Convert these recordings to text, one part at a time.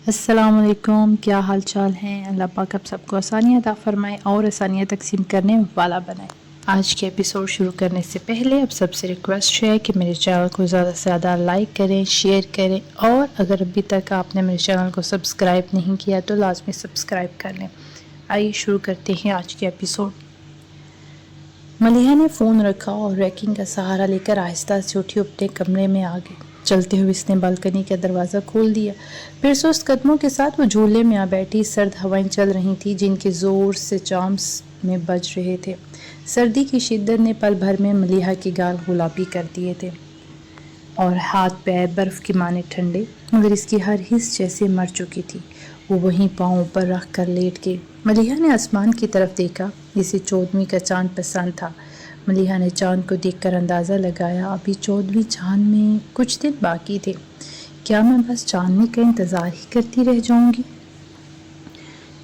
السلام علیکم، کیا حال چال ہیں؟ اللہ پاک آپ سب کو آسانیاں عطا فرمائے اور آسانیاں تقسیم کرنے والا بنائے۔ آج کے ایپیسوڈ شروع کرنے سے پہلے اب سب سے ریکویسٹ ہے کہ میرے چینل کو زیادہ سے زیادہ لائک کریں، شیئر کریں، اور اگر ابھی تک آپ نے میرے چینل کو سبسکرائب نہیں کیا تو لازمی سبسکرائب کر لیں۔ آئیے شروع کرتے ہیں آج کے ایپیسوڈ۔ ملیحہ نے فون رکھا اور ریکنگ کا سہارا لے کر آہستہ سے اٹھی اپنے کمرے میں آ گئی۔ چلتے ہوئے اس نے بالکنی کا دروازہ کھول دیا، پھر سست قدموں کے ساتھ وہ جھولے میں آ بیٹھی۔ سرد ہوائیں چل رہی تھیں جن کے زور سے چامس میں بج رہے تھے۔ سردی کی شدت نے پل بھر میں ملیحہ کے گال گلابی کر دیے تھے اور ہاتھ پیر برف کی مانند ٹھنڈے، مگر اس کی ہر حس جیسے مر چکی تھی۔ وہ وہیں پاؤں پر رکھ کر لیٹ گئی۔ ملیحہ نے آسمان کی طرف دیکھا، جسے 14ویں کا چاند پسند تھا۔ ملیحہ نے چاند کو دیکھ کر اندازہ لگایا ابھی 14ویں چاند میں کچھ دن باقی تھے۔ کیا میں بس چاندنی کا انتظار ہی کرتی رہ جاؤں گی؟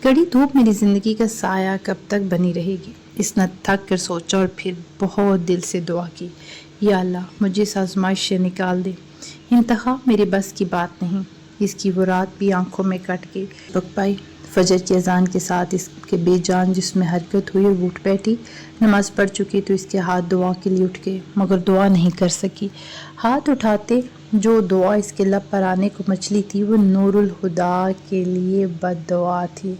کڑی دھوپ میری زندگی کا سایہ کب تک بنی رہے گی؟ اس نے تھک کر سوچا اور پھر بہت دل سے دعا کی، یا اللہ مجھے اس آزمائش سے نکال دے۔ انتہا میرے بس کی بات نہیں۔ اس کی وہ رات بھی آنکھوں میں کٹ گئی۔ رک پائی۔ فجر کی اذان کے ساتھ اس کے بے جان جسم میں حرکت ہوئی اور وہ اٹھ بیٹھی۔ نماز پڑھ چکی تو اس کے ہاتھ دعا کے لیے اٹھ گئے، مگر دعا نہیں کر سکی۔ ہاتھ اٹھاتے جو دعا اس کے لب پر آنے کو مچلی تھی وہ نور الہدا کے لیے بد دعا تھی،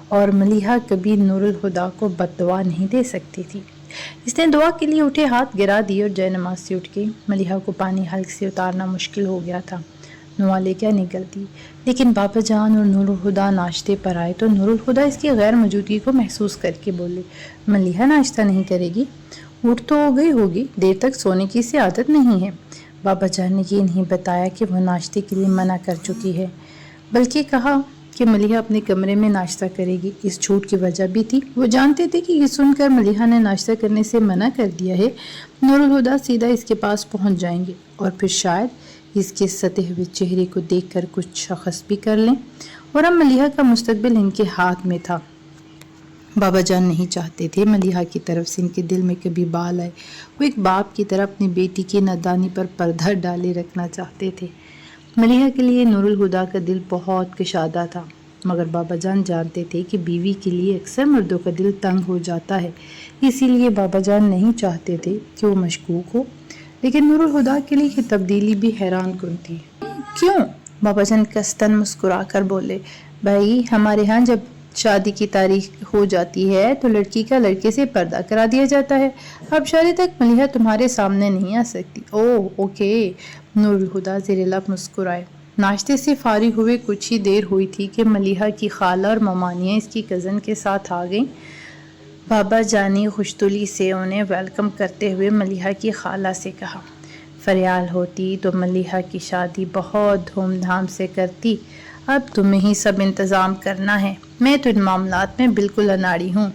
اور ملیحہ کبھی نور الہدا کو بد دعا نہیں دے سکتی تھی۔ اس نے دعا کے لیے اٹھے ہاتھ گرا دیے اور جے نماز سے اٹھ گئی۔ ملیحہ کو پانی حلق سے اتارنا مشکل ہو گیا تھا، نوا لے کیا نکلتی، لیکن بابا جان اور نور الہدا ناشتے پر آئے تو نور الہدا اس کی غیر موجودگی کو محسوس کر کے بولے، ملیحہ ناشتہ نہیں کرے گی؟ اٹھ تو ہو گئی ہوگی، دیر تک سونے کی اسے عادت نہیں ہے۔ بابا جان نے یہ نہیں بتایا کہ وہ ناشتے کے لیے منع کر چکی ہے، بلکہ کہا کہ ملیحہ اپنے کمرے میں ناشتہ کرے گی۔ اس جھوٹ کی وجہ بھی تھی، وہ جانتے تھے کہ یہ سن کر ملیحہ نے ناشتہ کرنے سے منع کر دیا ہے، نور الہدا سیدھا اس کے پاس پہنچ جائیں گے اور پھر شاید اس کے ستے ہوئے چہرے کو دیکھ کر کچھ شخص بھی کر لیں، اور اب ملیحہ کا مستقبل ان کے ہاتھ میں تھا۔ بابا جان نہیں چاہتے تھے ملیحہ کی طرف سے ان کے دل میں کبھی بال آئے۔ وہ ایک باپ کی طرح اپنی بیٹی کی نادانی پر پردہ ڈالے رکھنا چاہتے تھے۔ ملیحہ کے لیے نور الہدا کا دل بہت کشادہ تھا، مگر بابا جان جانتے تھے کہ بیوی کے لیے اکثر مردوں کا دل تنگ ہو جاتا ہے، اسی لیے بابا جان نہیں چاہتے تھے کہ وہ مشکوک ہو۔ لیکن نور الہدا کے لیے یہ تبدیلی بھی حیران کن تھی۔ کیوں؟ بابا جان کستن مسکرا کر بولے، بھائی ہمارے ہاں جب شادی کی تاریخ ہو جاتی ہے تو لڑکی کا لڑکے سے پردہ کرا دیا جاتا ہے۔ اب شادی تک ملیحہ تمہارے سامنے نہیں آ سکتی۔ اوہ اوکے، نور الہدا زیر لب مسکرائے۔ ناشتے سے فارغ ہوئے کچھ ہی دیر ہوئی تھی کہ ملیحہ کی خالہ اور ممانیاں اس کی کزن کے ساتھ آ گئیں۔ بابا جان نے خوشدلی سے انہیں ویلکم کرتے ہوئے ملیحہ کی خالہ سے کہا، فریال ہوتی تو ملیحہ کی شادی بہت دھوم دھام سے کرتی، اب تمہیں ہی سب انتظام کرنا ہے، میں تو ان معاملات میں بالکل اناڑی ہوں۔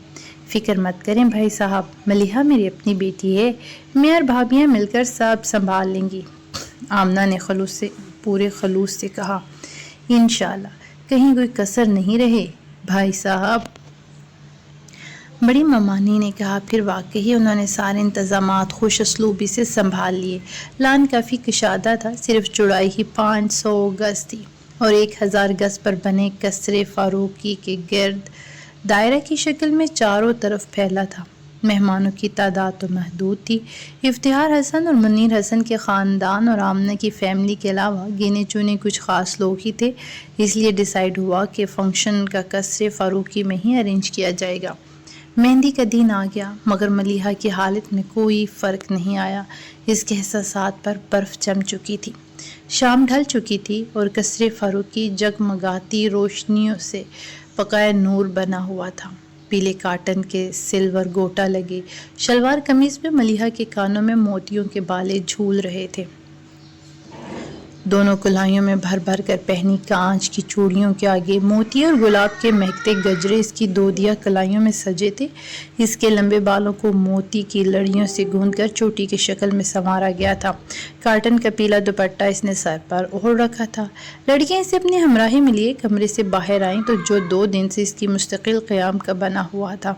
فکر مت کریں بھائی صاحب، ملیحہ میری اپنی بیٹی ہے، میں اور بھابیاں مل کر سب سنبھال لیں گی۔ آمنہ نے پورے خلوص سے کہا، انشاءاللہ، کہیں کوئی کسر نہیں رہے بھائی صاحب۔ بڑی ممانی نے کہا، پھر واقعی انہوں نے سارے انتظامات خوش اسلوبی سے سنبھال لیے۔ لان کافی کشادہ تھا، صرف چوڑائی ہی 500 گز تھی اور 1000 گز پر بنے قصر فاروقی کے گرد دائرہ کی شکل میں چاروں طرف پھیلا تھا۔ مہمانوں کی تعداد تو محدود تھی۔ افتخار حسن اور منیر حسن کے خاندان اور آمنہ کی فیملی کے علاوہ گنے چنے کچھ خاص لوگ ہی تھے، اس لیے ڈیسائیڈ ہوا کہ فنکشن کا قصر فاروقی میں ہی ارینج کیا جائے گا۔ مہندی کا دن آ گیا، مگر ملیحہ کی حالت میں کوئی فرق نہیں آیا۔ اس کے احساسات پر برف جم چکی تھی۔ شام ڈھل چکی تھی اور قصر فاروقی جگمگاتی روشنیوں سے بقائے نور بنا ہوا تھا۔ پیلے کاٹن کے سلور گوٹا لگے شلوار قمیض میں ملیحہ کے کانوں میں موتیوں کے بالے جھول رہے تھے۔ دونوں کلاہیوں میں بھر بھر کر پہنی کانچ کی چوڑیوں کے آگے موتی اور گلاب کے مہکتے گجرے اس کی دودیا کلائیوں میں سجے تھے۔ اس کے لمبے بالوں کو موتی کی لڑیوں سے گوندھ کر چوٹی کی شکل میں سنوارا گیا تھا۔ کاٹن کا پیلا دوپٹہ اس نے سر پر اوڑھ رکھا تھا۔ لڑکیاں اسے اپنی ہمراہی میں لیے کمرے سے باہر آئیں تو جو 2 دن سے اس کی مستقل قیام کا بنا ہوا تھا،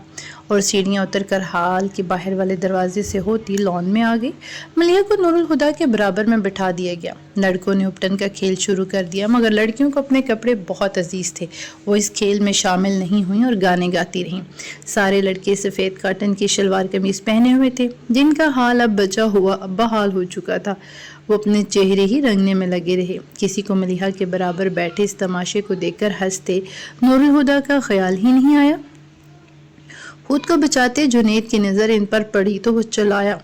اور سیڑھیاں اتر کر ہال کے باہر والے دروازے سے ہوتی لان میں آ گئی۔ ملیحہ کو نور الہدا کے برابر میں بٹھا دیا گیا۔ لڑکوں نے اپٹن کا کھیل شروع کر دیا، مگر لڑکیوں کو اپنے کپڑے بہت عزیز تھے۔ وہ اس کھیل میں شامل نہیں ہوئیں اور گانے گاتی رہیں۔ سارے لڑکے سفید کاٹن کی شلوار قمیض پہنے ہوئے تھے، جن کا حال اب بچا ہوا بحال ہو چکا تھا۔ وہ اپنے چہرے ہی رنگنے میں لگے رہے۔ کسی کو ملیحہ کے برابر بیٹھے اس تماشے کو دیکھ کر ہنستے نور الہدیٰ کا خیال ہی نہیں آیا۔ خود کو بچاتے جنید کی نظر ان پر پڑی تو وہ چلایا،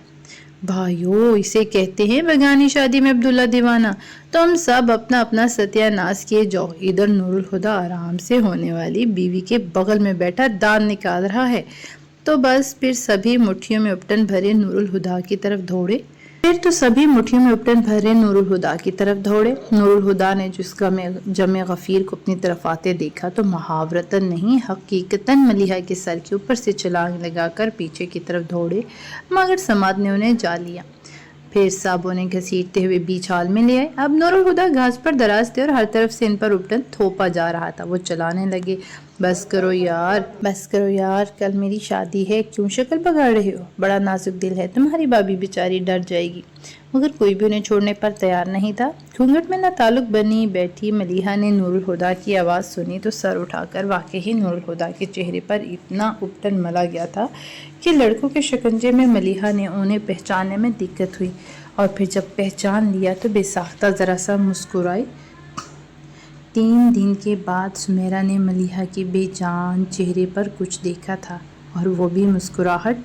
بھائیو، اسے کہتے ہیں بگانی شادی میں عبداللہ دیوانہ۔ تم سب اپنا اپنا ستیہ ناش کیے جاؤ۔ ادھر نور الہدیٰ آرام سے ہونے والی بیوی کے بغل میں بیٹھا دانت نکال رہا ہے۔ تو بس پھر سبھی مٹھیوں میں اپٹن بھرے نور الہدیٰ کی طرف دوڑے۔ نور الہدیٰ نے جس جمع غفیر کو اپنی طرف آتے دیکھا تو محاورتاً نہیں حقیقتاً ملیحہ کے سر کے اوپر سے چھلانگ لگا کر پیچھے کی طرف دوڑے، مگر سماعت نے انہیں جا لیا۔ پھر سب انہیں گھسیٹتے ہوئے بیچ ہال میں لے آئے۔ اب نور الہدیٰ گھاس پر دراز تھے اور ہر طرف سے ان پر اپٹن تھوپا جا رہا تھا۔ وہ چلانے لگے، بس کرو یار، کل میری شادی ہے، کیوں شکل بگاڑ رہے ہو؟ بڑا نازک دل ہے تمہاری بابی بیچاری، ڈر جائے گی۔ مگر کوئی بھی انہیں چھوڑنے پر تیار نہیں تھا۔ گھونگھٹ میں نہ تعلق بنی بیٹھی ملیحہ نے نور الہدیٰ کی آواز سنی تو سر اٹھا کر، واقعی نور الہدیٰ کے چہرے پر اتنا اپٹن ملا گیا تھا کہ لڑکوں کے شکنجے میں ملیحہ نے انہیں پہچاننے میں دقت ہوئی، اور پھر جب پہچان لیا تو بے ساختہ ذرا سا مسکرائی۔ 3 دن کے بعد سمیرہ نے ملیحہ کے بے جان چہرے پر کچھ دیکھا تھا، اور وہ بھی مسکراہٹ۔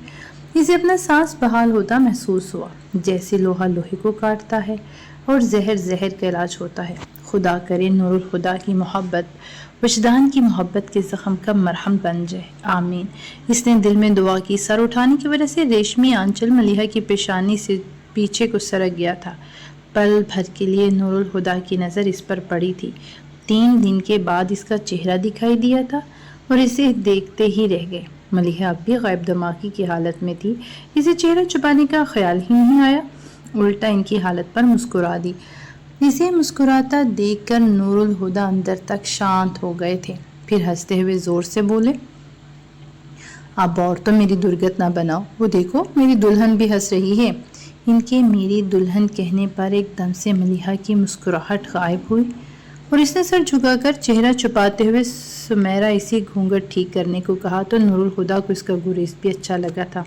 اسے اپنا سانس بحال ہوتا محسوس ہوا، جیسے لوہا لوہے کو کاٹتا ہے اور زہر زہر کا علاج ہوتا ہے۔ خدا کرے نور الہدیٰ کی محبت وجدان کی محبت کے زخم کا مرہم بن جائے، آمین۔ اس نے دل میں دعا کی۔ سر اٹھانے کی وجہ سے ریشمی آنچل ملیحہ کی پیشانی سے پیچھے کو سرک گیا تھا۔ پل بھر کے لیے نور الہدیٰ کی نظر اس پر پڑی تھی۔ 3 دن کے بعد اس کا چہرہ دکھائی دیا تھا اور اسے دیکھتے ہی رہ گئے۔ ملیحہ اب بھی غائب دماغی کی حالت میں تھی۔ اسے چہرہ چھپانے کا خیال ہی نہیں آیا، الٹا ان کی حالت پر مسکرا دی۔ اسے مسکراتا دیکھ کر نور الہدیٰ اندر تک شانت ہو گئے تھے۔ پھر ہنستے ہوئے زور سے بولے، اب اور تو میری درگت نہ بناؤ، وہ دیکھو میری دلہن بھی ہنس رہی ہے۔ ان کے میری دلہن کہنے پر ایک دم سے ملیحہ کی مسکراہٹ غائب ہوئی اور اس نے سر جھکا کر چہرہ چھپاتے ہوئے سمیرہ اسی گھونگھٹ ٹھیک کرنے کو کہا تو نور الہدیٰ کو اس کا گریز بھی اچھا لگا تھا۔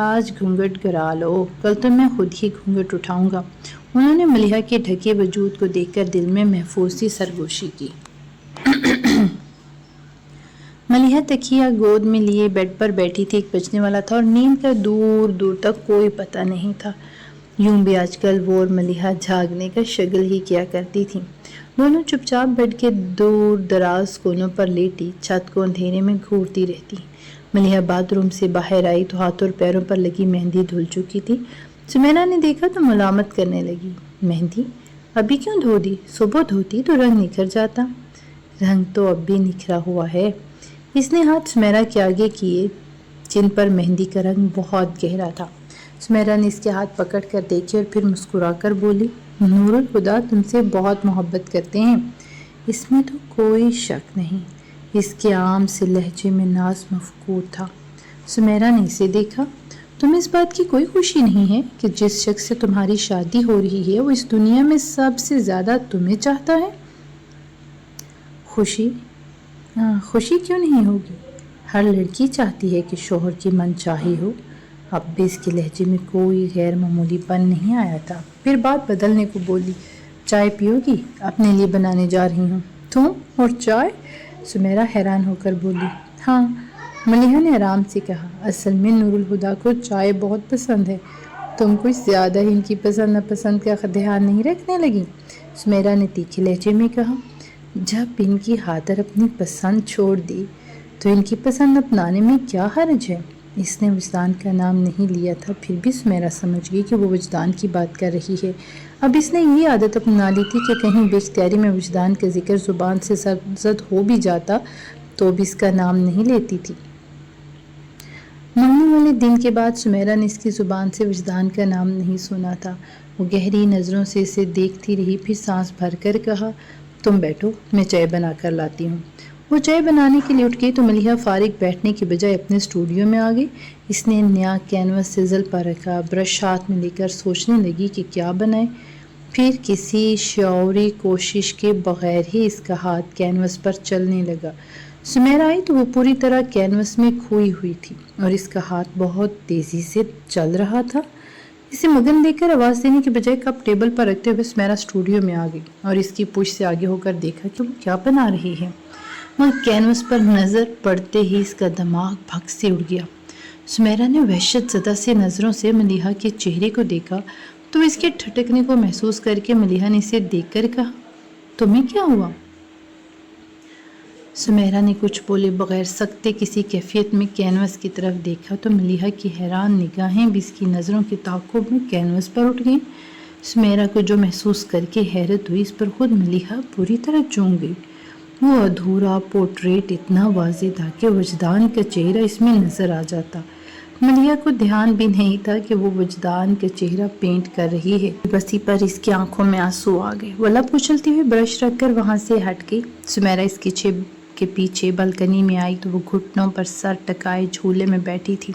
آج گھونگھٹ گرا لو، کل تو میں خود ہی گھونگھٹ اٹھاؤں گا۔ انہوں نے ملیحہ کے ڈھکے وجود کو دیکھ کر دل میں محفوظ سی سرگوشی کی۔ ملیحہ تکیہ گود میں لیے بیڈ پر بیٹھی تھی۔ 1 بجنے والا تھا اور نیند کا دور دور تک کوئی پتہ نہیں تھا۔ یوں بھی آج کل وہ اور ملیحہ جھاگنے کا شغل ہی کیا کرتی تھیں۔ دونوں چپ چاپ بیڈ کے دور دراز کونوں پر لیٹی چھت کو اندھیرے میں گھورتی رہتی۔ ملیحہ باتھ روم سے باہر آئی تو ہاتھوں اور پیروں پر لگی مہندی دھل چکی تھی۔ سمیرہ نے دیکھا تو ملامت کرنے لگی، مہندی ابھی کیوں دھو دی؟ صبح دھوتی تو رنگ نکھر جاتا۔ رنگ تو اب بھی نکھرا ہوا ہے۔ اس نے ہاتھ سمیرہ کے آگے کیے جن پر مہندی کا رنگ بہت گہرا تھا۔ سمیرہ نے اس کے ہاتھ پکڑ کر دیکھے اور پھر مسکرا کر بولی، نور الہدیٰ تم سے بہت محبت کرتے ہیں، اس میں تو کوئی شک نہیں۔ اس کے عام سے لہجے میں ناز مفقود تھا۔ سمیرہ نے اسے دیکھا، تمہیں اس بات کی کوئی خوشی نہیں ہے کہ جس شخص سے تمہاری شادی ہو رہی ہے وہ اس دنیا میں سب سے زیادہ تمہیں چاہتا ہے؟ خوشی کیوں نہیں ہوگی؟ ہر لڑکی چاہتی ہے کہ شوہر کی من چاہی ہو۔ اب بھی اس کے لہجے میں کوئی غیر معمولی پن نہیں آیا تھا۔ پھر بات بدلنے کو بولی، چائے پیو گی؟ اپنے لیے بنانے جا رہی ہوں۔ تم اور چائے؟ سمیرہ حیران ہو کر بولی، ہاں۔ ملیحہ نے آرام سے کہا، اصل میں نور الہدیٰ کو چائے بہت پسند ہے، تم کچھ زیادہ ہی ان کی پسند ناپسند کا دھیان نہیں رکھنے لگی؟ سمیرہ نے تیکھے لہجے میں کہا، جب ان کی خاطر اپنی پسند چھوڑ دی تو ان کی پسند اپنانے میں کیا حرج ہے؟ اس نے وجدان کا نام نہیں لیا تھا، پھر بھی سمیرہ سمجھ گئی کہ وہ وجدان کی بات کر رہی ہے۔ اب اس نے یہ عادت اپنا لی تھی کہ کہیں بے اختیاری میں وجدان کا ذکر زبان سے سرزد ہو بھی جاتا تو بھی اس کا نام نہیں لیتی تھی۔ منگنی والے دن کے بعد سمیرہ نے اس کی زبان سے وجدان کا نام نہیں سنا تھا۔ وہ گہری نظروں سے اسے دیکھتی رہی، پھر سانس بھر کر کہا، تم بیٹھو، میں چائے بنا کر لاتی ہوں۔ وہ چائے بنانے کے لیے اٹھ گئی تو ملیحہ فارغ بیٹھنے کی بجائے اپنے اسٹوڈیو میں آ گئی۔ اس نے نیا کینوس سیزل پر رکھا، برش ہاتھ میں لے کر سوچنے لگی کہ کیا بنائے۔ پھر کسی شعوری کوشش کے بغیر ہی اس کا ہاتھ کینوس پر چلنے لگا۔ سمیرا آئی تو وہ پوری طرح کینوس میں کھوئی ہوئی تھی اور اس کا ہاتھ بہت تیزی سے چل رہا تھا۔ اسے مگن دیکھ کر آواز دینے کے بجائے کپ ٹیبل پر رکھتے ہوئے سمیرا اسٹوڈیو میں آ گئی اور اس کی پوچھ سے آگے ہو کر دیکھا کہ وہ کیا بنا رہی ہے۔ مگر کینوس پر نظر پڑتے ہی اس کا دماغ بھگ سے اڑ گیا۔ سمیرا نے وحشت زدہ سے نظروں سے ملیحہ کے چہرے کو دیکھا تو اس کے ٹھٹکنے کو محسوس کر کے ملیحہ نے اسے دیکھ کر کہا، تمہیں کیا ہوا؟ سمیرا نے کچھ بولے بغیر سکتے کسی کیفیت میں کینوس کی طرف دیکھا تو ملیحہ کی حیران نگاہیں بھی اس کی نظروں کے تعاقب میں کینوس پر اٹھ گئیں۔ سمیرا کو جو محسوس کر کے حیرت ہوئی اس پر خود ملیحہ پوری طرح چونک گئی۔ وہ ادھورا پورٹریٹ اتنا واضح تھا کہ وجدان کا چہرہ اس میں نظر آ جاتا۔ ملیحہ کو دھیان بھی نہیں تھا کہ وہ وجدان کا چہرہ پینٹ کر رہی ہے۔ بسی پر اس کی آنکھوں میں آنسو آ گئے۔ وہ لب کچلتی ہوئی برش رکھ کر وہاں سے ہٹ گئی۔ سمیرا اس کے پیچھے بالکنی میں آئی تو وہ گھٹنوں پر سر ٹکائے جھولے میں بیٹھی تھی۔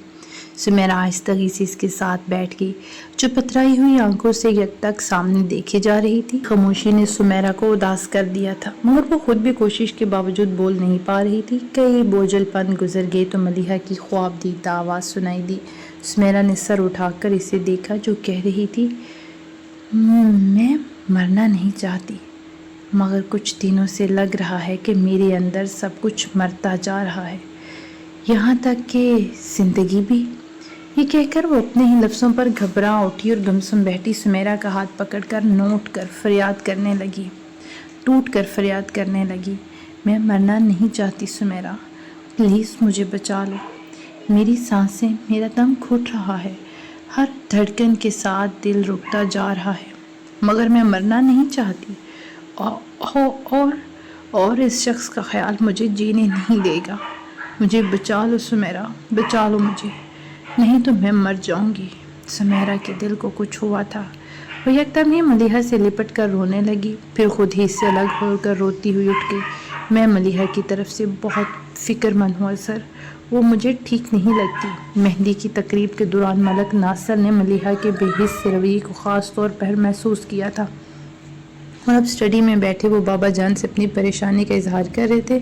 سمیرا آہستگی سے اس کے ساتھ بیٹھ گئی جو پترائی ہوئی آنکھوں سے یک تک سامنے دیکھے جا رہی تھی۔ خاموشی نے سمیرا کو اداس کر دیا تھا مگر وہ خود بھی کوشش کے باوجود بول نہیں پا رہی تھی۔ کئی بوجھل پن گزر گئے تو ملیحہ کی خواب دیدہ آواز سنائی دی۔ سمیرا نے سر اٹھا کر اسے دیکھا جو کہہ رہی تھی، میں مرنا نہیں چاہتی مگر کچھ دنوں سے لگ رہا ہے کہ میرے اندر سب کچھ مرتا جا رہا ہے، یہاں تک کہ زندگی بھی۔ یہ کہہ کر وہ اپنے ہی لفظوں پر گھبرا اٹھی اور گمسم بیٹھی سمیرا کا ہاتھ پکڑ کر ٹوٹ کر فریاد کرنے لگی، میں مرنا نہیں چاہتی سمیرا، پلیز مجھے بچا لو، میری سانسیں، میرا دم گھٹ رہا ہے، ہر دھڑکن کے ساتھ دل رکتا جا رہا ہے مگر میں مرنا نہیں چاہتی اور اس شخص کا خیال مجھے جینے نہیں دے گا، مجھے بچا لو سمیرا، بچا لو مجھے، نہیں تو میں مر جاؤں گی۔ سمیرا کے دل کو کچھ ہوا تھا، وہ یکدم ہی ملیحہ سے لپٹ کر رونے لگی، پھر خود ہی سے الگ ہو کر روتی ہوئی اٹھ گئی۔ میں ملیحہ کی طرف سے بہت فکر مند ہوں سر، وہ مجھے ٹھیک نہیں لگتی۔ مہندی کی تقریب کے دوران ملک ناصر نے ملیحہ کے بے حس سے رویے کو خاص طور پر محسوس کیا تھا اور اب اسٹڈی میں بیٹھے وہ بابا جان سے اپنی پریشانی کا اظہار کر رہے تھے۔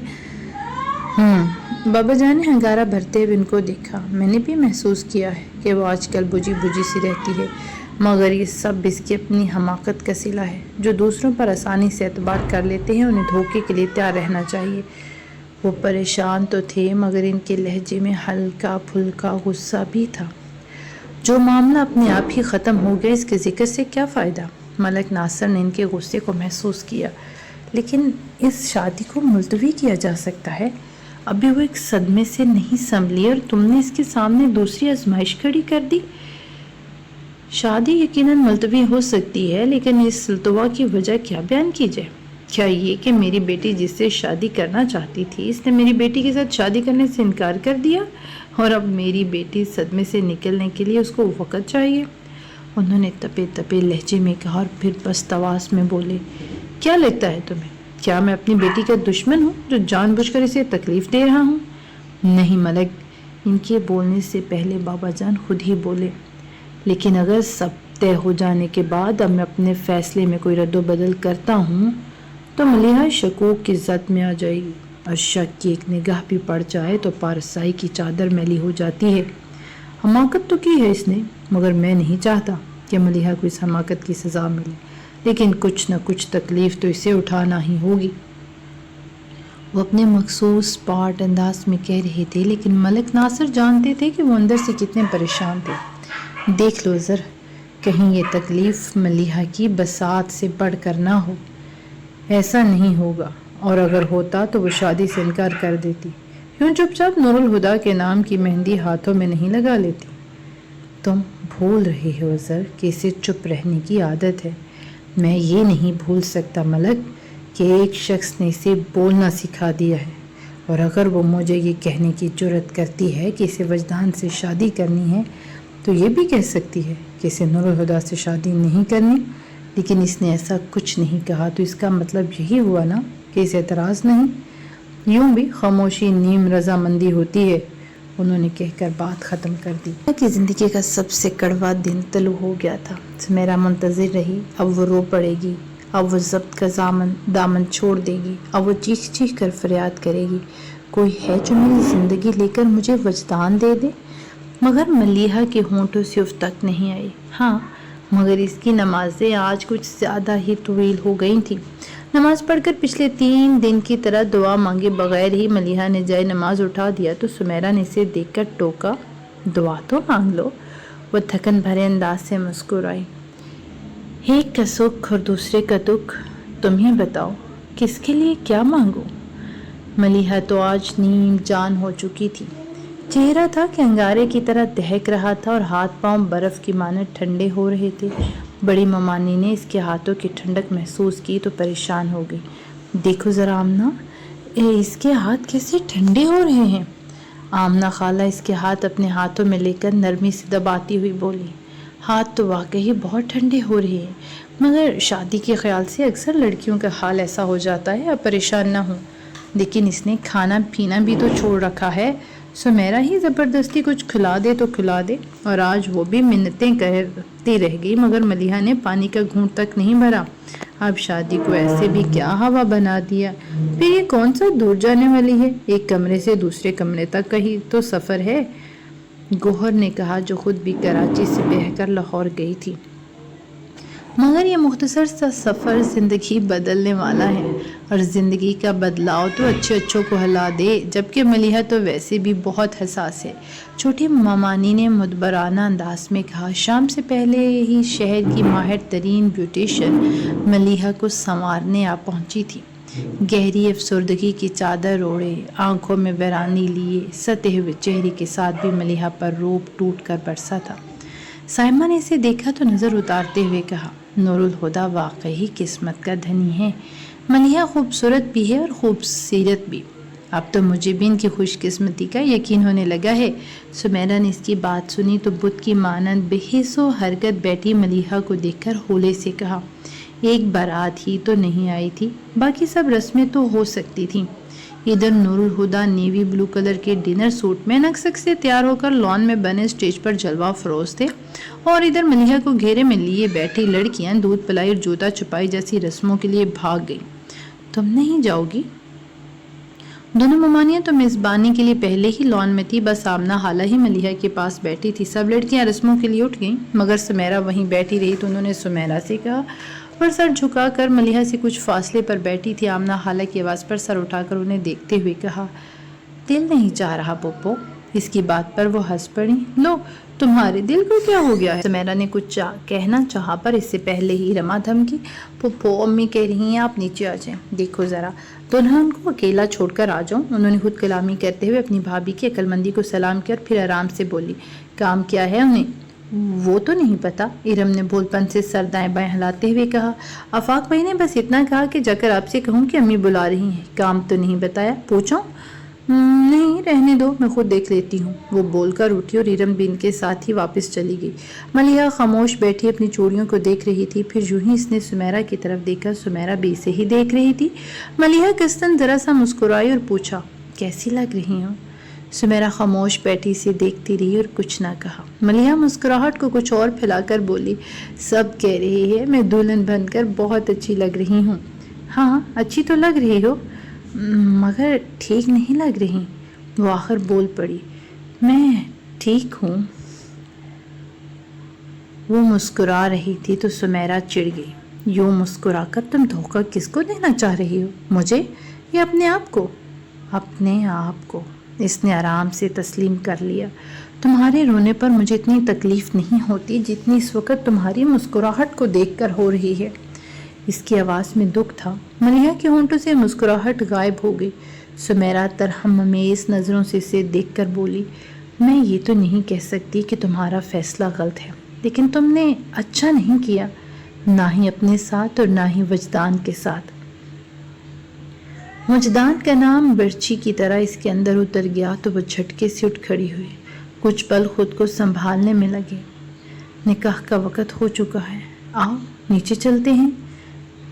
بابا جان نے ہنگارہ بھرتے ہوئے ان کو دیکھا، میں نے بھی محسوس کیا ہے کہ وہ آج کل بجھی سی رہتی ہے مگر یہ سب اس کی اپنی حماقت کا صلہ ہے۔ جو دوسروں پر آسانی سے اعتبار کر لیتے ہیں انہیں دھوکے کے لیے تیار رہنا چاہیے۔ وہ پریشان تو تھے مگر ان کے لہجے میں ہلکا پھلکا غصہ بھی تھا۔ جو معاملہ اپنے آپ ہی ختم ہو گیا اس کے ذکر سے کیا فائدہ؟ ملک ناصر نے ان کے غصے کو محسوس کیا، لیکن اس شادی کو ملتوی کیا جا سکتا ہے، ابھی وہ ایک صدمے سے نہیں سنبھلی اور تم نے اس کے سامنے دوسری آزمائش کھڑی کر دی۔ شادی یقیناً ملتوی ہو سکتی ہے لیکن اس التوا کی وجہ کیا بیان کی جائے؟ کیا یہ کہ میری بیٹی جس سے شادی کرنا چاہتی تھی اس نے میری بیٹی کے ساتھ شادی کرنے سے انکار کر دیا اور اب میری بیٹی صدمے سے نکلنے کے لیے اس کو وقت چاہیے؟ انہوں نے تپے لہجے میں کہا اور پھر پست آواز میں بولے، کیا لگتا ہے تمہیں؟ کیا میں اپنی بیٹی کا دشمن ہوں جو جان بوجھ کر اسے تکلیف دے رہا ہوں؟ نہیں ملک، ان کے بولنے سے پہلے بابا جان خود ہی بولے، لیکن اگر سب طے ہو جانے کے بعد اب میں اپنے فیصلے میں کوئی رد و بدل کرتا ہوں تو ملیحہ شکوک کی زد میں آ جائے گی اور شک کی ایک نگاہ بھی پڑ جائے تو پارسائی کی چادر میلی ہو جاتی ہے۔ حماقت تو کی ہے اس نے مگر میں نہیں چاہتا کہ ملیحہ کو اس حماقت کی سزا ملے، لیکن کچھ نہ کچھ تکلیف تو اسے اٹھانا ہی ہوگی۔ وہ اپنے مخصوص پاٹ انداز میں کہہ رہے تھے لیکن ملک ناصر جانتے تھے کہ وہ اندر سے کتنے پریشان تھے۔ دیکھ لو ذرا، کہیں یہ تکلیف ملیحہ کی بساط سے بڑھ کر نہ ہو۔ ایسا نہیں ہوگا، اور اگر ہوتا تو وہ شادی سے انکار کر دیتی، کیوں چپ چاپ نور الہدا کے نام کی مہندی ہاتھوں میں نہیں لگا لیتی؟ تم بھول رہے ہو عذر کہ اسے چپ رہنے کی عادت ہے۔ میں یہ نہیں بھول سکتا ملک کہ ایک شخص نے اسے بولنا سکھا دیا ہے، اور اگر وہ مجھے یہ کہنے کی جرات کرتی ہے کہ اسے وجدان سے شادی کرنی ہے تو یہ بھی کہہ سکتی ہے کہ اسے نور الہدا سے شادی نہیں کرنی، لیکن اس نے ایسا کچھ نہیں کہا تو اس کا مطلب یہی ہوا نا کہ اسے اعتراض نہیں۔ یوں بھی خاموشی نیم رضامندی ہوتی ہے، انہوں نے کہہ کر بات ختم کر دی۔ کہ زندگی کا سب سے کڑوا دن طلوع ہو گیا تھا۔ سمیرا منتظر رہی، اب وہ رو پڑے گی، اب وہ ضبط کا دامن چھوڑ دے گی، اب وہ چیخ چیخ کر فریاد کرے گی، کوئی ہے جو میری زندگی لے کر مجھے وجدان دے دے؟ مگر ملیحہ کے ہونٹوں سے اف تک نہیں آئی۔ ہاں، مگر اس کی نمازیں آج کچھ زیادہ ہی طویل ہو گئی تھیں۔ نماز پڑھ کر پچھلے 3 دن کی طرح دعا مانگے بغیر ہی ملیحہ نے جائے نماز اٹھا دیا تو سمیرا نے اسے دیکھ کر ٹوکا، دعا تو مانگ لو۔ وہ تھکن بھرے انداز سے مسکرائی، ایک کا سکھ اور دوسرے کا دکھ، تم ہی بتاؤ کس کے لیے کیا مانگو؟ ملیحہ تو آج نیم جان ہو چکی تھی، چہرہ تھا کہ انگارے کی طرح دہک رہا تھا اور ہاتھ پاؤں برف کی مانند ٹھنڈے ہو رہے تھے۔ بڑی ممانی نے اس کے ہاتھوں کی ٹھنڈک محسوس کی تو پریشان ہو گئی۔ دیکھو ذرا آمنہ، اس کے ہاتھ کیسے ٹھنڈے ہو رہے ہیں؟ آمنہ خالہ اس کے ہاتھ اپنے ہاتھوں میں لے کر نرمی سے دباتی ہوئی بولی، ہاتھ تو واقعی بہت ٹھنڈے ہو رہے ہیں، مگر شادی کے خیال سے اکثر لڑکیوں کا حال ایسا ہو جاتا ہے، اب پریشان نہ ہوں۔ لیکن اس نے کھانا پینا بھی تو چھوڑ رکھا ہے، سمیرا ہی زبردستی کچھ کھلا دے تو کھلا دے، اور آج وہ بھی منتیں کرتی رہ گئی مگر ملیحہ نے پانی کا گھونٹ تک نہیں بھرا۔ اب شادی کو ایسے بھی کیا ہوا بنا دیا، پھر یہ کون سا دور جانے والی ہے، ایک کمرے سے دوسرے کمرے تک کا ہی تو سفر ہے، گوہر نے کہا، جو خود بھی کراچی سے بہ کر لاہور گئی تھی۔ مگر یہ مختصر سا سفر زندگی بدلنے والا ہے، اور زندگی کا بدلاؤ تو اچھوں کو ہلا دے، جبکہ ملیحہ تو ویسے بھی بہت حساس ہے، چھوٹی مامانی نے مدبرانہ انداز میں کہا۔ شام سے پہلے ہی شہر کی ماہر ترین بیوٹیشین ملیحہ کو سنوارنے آ پہنچی تھی۔ گہری افسردگی کی چادر اوڑھے، آنکھوں میں ویرانی لیے، ستے ہوئے چہرے کے ساتھ بھی ملیحہ پر روب ٹوٹ کر برسا تھا۔ سائمہ نے اسے دیکھا تو نظر اتارتے ہوئے کہا، نور الہدیٰ واقعی قسمت کا دھنی ہے، ملیحہ خوبصورت بھی ہے اور خوبصیرت بھی، اب تو مجھے بھی ان کی خوش قسمتی کا یقین ہونے لگا ہے۔ سمیرا نے اس کی بات سنی تو بت کی مانند بے حس و حرکت بیٹھی ملیحہ کو دیکھ کر ہولے سے کہا، ایک بارات ہی تو نہیں آئی تھی، باقی سب رسمیں تو ہو سکتی تھیں۔ ادھر نور الہدیٰ نیوی بلو کلر کے ڈنر سوٹ میں نکسک سے تیار ہو کر لان میں بنے اسٹیج پر جلوہ فروز تھے، اور ادھر ملیحہ کو گھیرے میں لیے بیٹھی لڑکیاں دودھ پلائی اور جوتا چھپائی جیسی رسموں کے لیے بھاگ گئیں۔ تم نہیں جاؤ گی؟ دونوں ممانیاں تو میزبانی کے لیے پہلے ہی لان میں تھی، بس آمنہ خالہ ہی ملیحہ کے پاس بیٹھی تھی۔ سب لڑکیاں رسموں کے لیے اٹھ گئیں، مگر سمیرا وہیں بیٹھی رہی تو انہوں نے سمیرا سے کہا، پر سر جھکا کر ملیحہ سے کچھ فاصلے پر بیٹھی تھی۔ آمنہ خالہ کی آواز پر سر اٹھا کر انہیں دیکھتے ہوئے کہا، دل نہیں چاہ رہا پپو؟ اس کی بات پر وہ ہنس پڑی، لو تمہارے دل کو کیا ہو گیا ہے؟ سمیرا نے کچھ کہنا چاہا پر اس سے پہلے ہی رما دھمکی، پپو امی کہہ رہی ہیں آپ نیچے آ جائیں، دیکھو ذرا دلہن کو اکیلا چھوڑ کر آ جاؤں۔ انہوں نے خود کلامی کرتے ہوئے اپنی بھابھی کی عقل مندی کو سلام کیا اور پھر آرام سے بولی، کام کیا ہے انہیں؟ وہ تو نہیں پتا، ارم نے بھول پن سے سر دائیں بائیں ہلاتے ہوئے کہا۔ آفاق بھائی نے بس اتنا کہا کہ جا کر آپ سے کہوں کہ امی بلا رہی ہیں، کام تو نہیں بتایا، پوچھوں؟ نہیں رہنے دو، میں خود دیکھ لیتی ہوں، وہ بول کر اٹھی اور ارم بھی ان کے ساتھ ہی واپس چلی گئی۔ ملیحہ خاموش بیٹھی اپنی چوڑیوں کو دیکھ رہی تھی، پھر یوں ہی اس نے سمیرا کی طرف دیکھا، سمیرا بھی اسے ہی دیکھ رہی تھی۔ ملیحہ کستن ذرا سا مسکرائی اور پوچھا، کیسی لگ رہی ہوں؟ سمیرا خاموش بیٹھی اسے دیکھتی رہی اور کچھ نہ کہا۔ ملیحہ مسکراہٹ کو کچھ اور پھیلا کر بولی، سب کہہ رہے ہیں میں دلہن بن کر بہت اچھی لگ رہی ہوں۔ ہاں اچھی تو لگ رہی ہو، مگر ٹھیک نہیں لگ رہی، وہ آخر بول پڑی، میں ٹھیک ہوں۔ وہ مسکرا رہی تھی تو سمیرا چڑ گئی، یوں مسکرا کر تم دھوکہ کس کو دینا چاہ رہی ہو، مجھے یا اپنے آپ کو؟ اپنے آپ کو، اس نے آرام سے تسلیم کر لیا۔ تمہارے رونے پر مجھے اتنی تکلیف نہیں ہوتی جتنی اس وقت تمہاری مسکراہٹ کو دیکھ کر ہو رہی ہے۔ اس کی آواز میں دکھ تھا۔ ملیحہ کے ہونٹوں سے مسکراہٹ غائب ہو گئی۔ سمیرا ترحم نظروں سے اسے دیکھ کر بولی، میں یہ تو نہیں کہہ سکتی کہ تمہارا فیصلہ غلط ہے، لیکن تم نے اچھا نہیں کیا، نہ ہی اپنے ساتھ اور نہ ہی وجدان کے ساتھ۔ وجدان کا نام برچھی کی طرح اس کے اندر اتر گیا تو وہ جھٹکے سے اٹھ کھڑی ہوئی، کچھ پل خود کو سنبھالنے میں لگے۔ نکاح کا وقت ہو چکا ہے، آؤ نیچے چلتے ہیں۔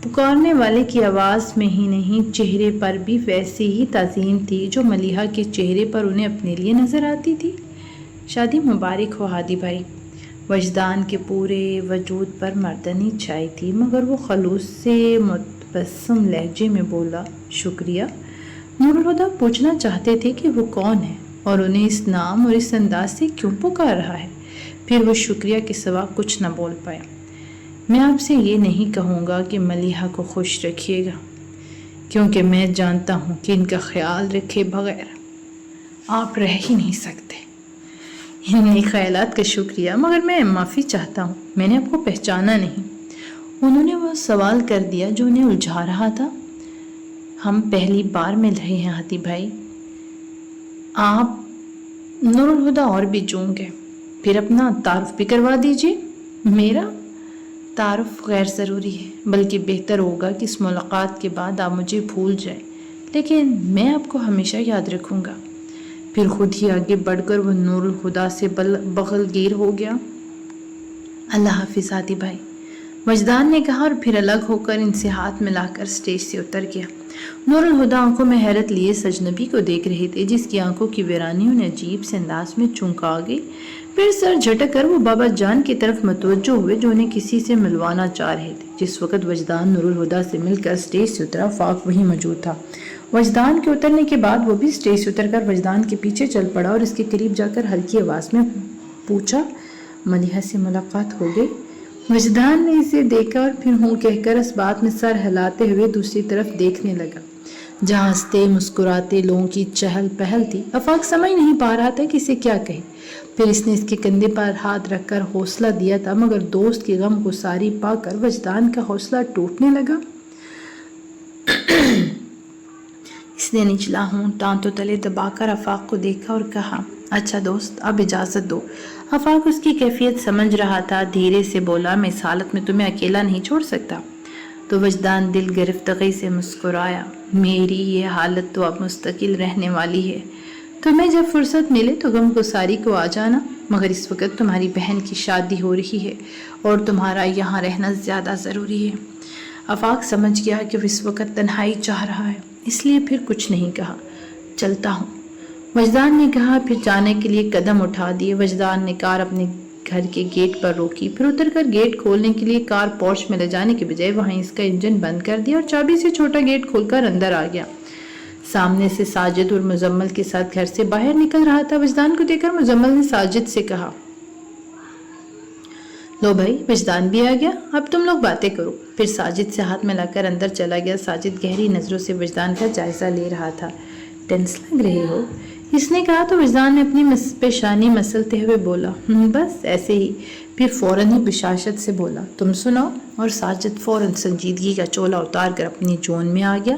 پکارنے والے کی آواز میں ہی نہیں چہرے پر بھی ویسی ہی تعظیم تھی جو ملیحہ کے چہرے پر انہیں اپنے لیے نظر آتی تھی۔ شادی مبارک ہو ہادی بھائی۔ وجدان کے پورے وجود پر مردنی چھائی تھی، مگر وہ خلوص سے متبسم لہجے میں بولا، شکریہ۔ نور الہدیٰ پوچھنا چاہتے تھے کہ وہ کون ہے اور انہیں اس نام اور اس انداز سے کیوں پکار رہا ہے، پھر وہ شکریہ کے سوا کچھ نہ بول پایا۔ میں آپ سے یہ نہیں کہوں گا کہ ملیحہ کو خوش رکھیے گا، کیونکہ میں جانتا ہوں کہ ان کا خیال رکھے بغیر آپ رہ ہی نہیں سکتے۔ ان نیک خیالات کا شکریہ، مگر میں معافی چاہتا ہوں، میں نے آپ کو پہچانا نہیں۔ انہوں نے وہ سوال کر دیا جو انہیں الجھا رہا تھا۔ ہم پہلی بار مل رہے ہیں ہادی بھائی۔ آپ؟ نور الہدیٰ اور بھی چونک گئے۔ پھر اپنا تعارف بھی کروا دیجیے۔ میرا تعارف غیر ضروری ہے، بلکہ بہتر ہوگا کہ اس ملاقات کے بعد آپ مجھے بھول جائیں، لیکن میں آپ کو ہمیشہ یاد رکھوں گا۔ پھر خود ہی آگے بڑھ کر وہ نور الہدیٰ سے بغل گیر ہو گیا۔ اللہ حافظ ہادی بھائی، وجدان نے کہا، اور پھر الگ ہو کر ان سے ہاتھ ملا کر اسٹیج سے اتر گیا۔ نور الہدیٰ آنکھوں میں حیرت لیے سجنبی کو دیکھ رہے تھے، جس کی آنکھوں کی ویرانی انہیں عجیب سے انداز میں چونکا گئی۔ پھر سر جھٹک کر وہ بابا جان کی طرف متوجہ ہوئے جو انہیں کسی سے ملوانا چاہ رہے تھے۔ جس وقت وجدان نور الہدیٰ سے مل کر اسٹیج سے اترا، فاق وہیں موجود تھا۔ وجدان کے اترنے کے بعد وہ بھی اسٹیج سے اتر کر وجدان کے پیچھے چل پڑا اور اس کے قریب جا کر ہلکی آواز میں پوچھا، ملیحہ سے ملاقات ہو گئی؟ وجدان نے اسے دیکھا اور پھر ہوں کہہ کر اس بات میں سر ہلاتے ہوئے دوسری طرف دیکھنے لگا، جہاں ہنستے مسکراتے لوگوں کی چہل پہل تھی۔ آفاق سمجھ نہیں پا رہا تھا کہ اسے کیا کہے۔ پھر اس نے اس کے کندھے پر ہاتھ رکھ کر حوصلہ دیا تھا، مگر دوست کے غم کو ساری پا کر وجدان کا حوصلہ ٹوٹنے لگا۔ اس نے نچلا ہونٹ دانتوں تلے دبا کر آفاق کو دیکھا اور کہا، اچھا دوست، اب اجازت دو۔ آفاق اس کی کیفیت سمجھ رہا تھا، دھیرے سے بولا، میں اس حالت میں تمہیں اکیلا نہیں چھوڑ سکتا۔ تو وجدان دل گرفتگی سے مسکرایا، میری یہ حالت تو اب مستقل رہنے والی ہے، تمہیں جب فرصت ملے تو غم گساری کو آ جانا، مگر اس وقت تمہاری بہن کی شادی ہو رہی ہے اور تمہارا یہاں رہنا زیادہ ضروری ہے۔ آفاق سمجھ گیا کہ وہ اس وقت تنہائی چاہ رہا ہے، اس لیے پھر کچھ نہیں کہا۔ چلتا ہوں، وجدان نے کہا، پھر جانے کے لیے قدم اٹھا دیے۔ وجدان نے کار اپنے گھر کے گیٹ پر روکی، پھر اتر کر گیٹ کھولنے کے لیے کار پورچ میں لے جانے کے بجائے وہیں اس کا انجن بند کر دیا اور چابی سے چھوٹا گیٹ کھول کر اندر آ گیا۔ سامنے سے ساجد اور مزمل کے ساتھ گھر سے باہر نکل رہا تھا۔ وجدان کو دیکھ کر مزمل نے ساجد سے کہا، لو بھائی، وجدان بھی آ گیا، اب تم لوگ باتیں کرو۔ پھر ساجد سے ہاتھ ملا کر اندر چلا گیا۔ ساجد گہری نظروں سے وجدان کا جائزہ لے رہا تھا۔ ٹینس لگ رہے ہو؟ اس نے کہا تو وجدان نے اپنی پیشانی مسلتے ہوئے بولا، بس ایسے ہی۔ پھر فوراً ہی بشاشت سے بولا، تم سناؤ۔ اور ساجد فوراً سنجیدگی کا چولا اتار کر اپنی جون میں آ گیا۔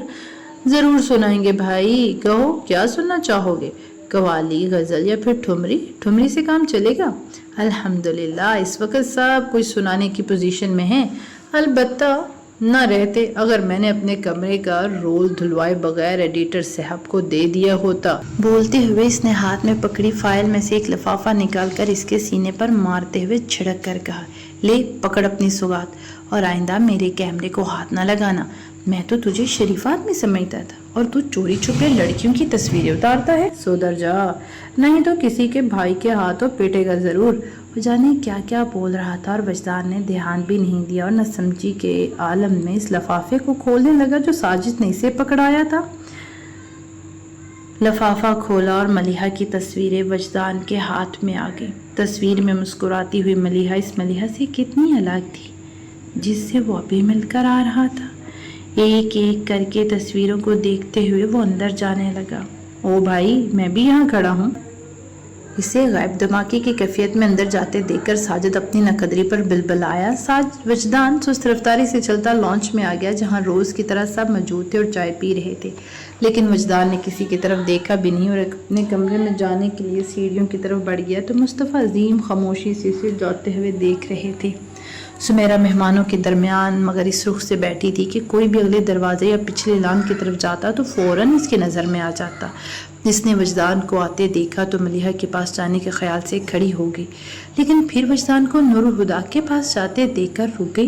ضرور سنائیں گے بھائی، کہو کیا سننا چاہو گے؟ قوالی، غزل یا پھر ٹھمری؟ ٹھمری سے کام چلے گا؟ الحمدللہ اس وقت سب کچھ سنانے کی پوزیشن میں ہے، البتہ نہ رہتے اگر میں نے اپنے کمرے کا رول دھلوائے بغیر ایڈیٹر صاحب کو دے دیا ہوتا۔ بولتے ہوئے اس نے ہاتھ میں پکڑی فائل میں سے ایک لفافہ نکال کر اس کے سینے پر مارتے ہوئے جھڑک کر کہا، لے پکڑ اپنی سوغات، اور آئندہ میرے کیمرے کو ہاتھ نہ لگانا۔ میں تو تجھے شریف آدمی سمجھتا تھا اور تو چوری چھپے لڑکیوں کی تصویریں اتارتا ہے۔ سودر جا، نہیں تو کسی کے بھائی کے ہاتھوں پیٹے گا ضرور۔ وہ جانے کیا کیا بول رہا تھا اور وجدان نے دھیان بھی نہیں دیا اور نہ سمجھی کے عالم میں اس لفافے کو کھولنے لگا جو ساجد نے اسے پکڑایا تھا۔ لفافہ کھولا اور ملیحہ کی تصویریں وجدان کے ہاتھ میں آ گئی۔ تصویر میں مسکراتی ہوئی ملیحہ اس ملیحہ سے کتنی الگ تھی جس سے وہ ابھی مل کر آ رہا تھا۔ ایک ایک کر کے تصویروں کو دیکھتے ہوئے وہ اندر جانے لگا۔ او بھائی، میں بھی یہاں کھڑا ہوں۔ اسے غائب دھماکے کی کیفیت میں اندر جاتے دیکھ کر ساجد اپنی ناقدری پر بلبلایا۔ وجدان سست رفتاری سے چلتا لانچ میں آ گیا جہاں روز کی طرح سب موجود تھے اور چائے پی رہے تھے، لیکن وجدان نے کسی کی طرف دیکھا بھی نہیں اور اپنے کمرے میں جانے کے لیے سیڑھیوں کی طرف بڑھ گیا تو مصطفیٰ عظیم خاموشی سے اسے جاتے ہوئے دیکھ رہے تھے۔ سمیرہ مہمانوں کے درمیان مگر اس رخ سے بیٹھی تھی کہ کوئی بھی اگلے دروازے یا پچھلے لان کی طرف جاتا تو فوراً اس کی نظر میں آ جاتا۔ جس نے وجدان کو آتے دیکھا تو ملیحہ کے پاس جانے کے خیال سے کھڑی ہو گئی، لیکن پھر وجدان کو نور الہدیٰ کے پاس جاتے دیکھ کر رک گئی۔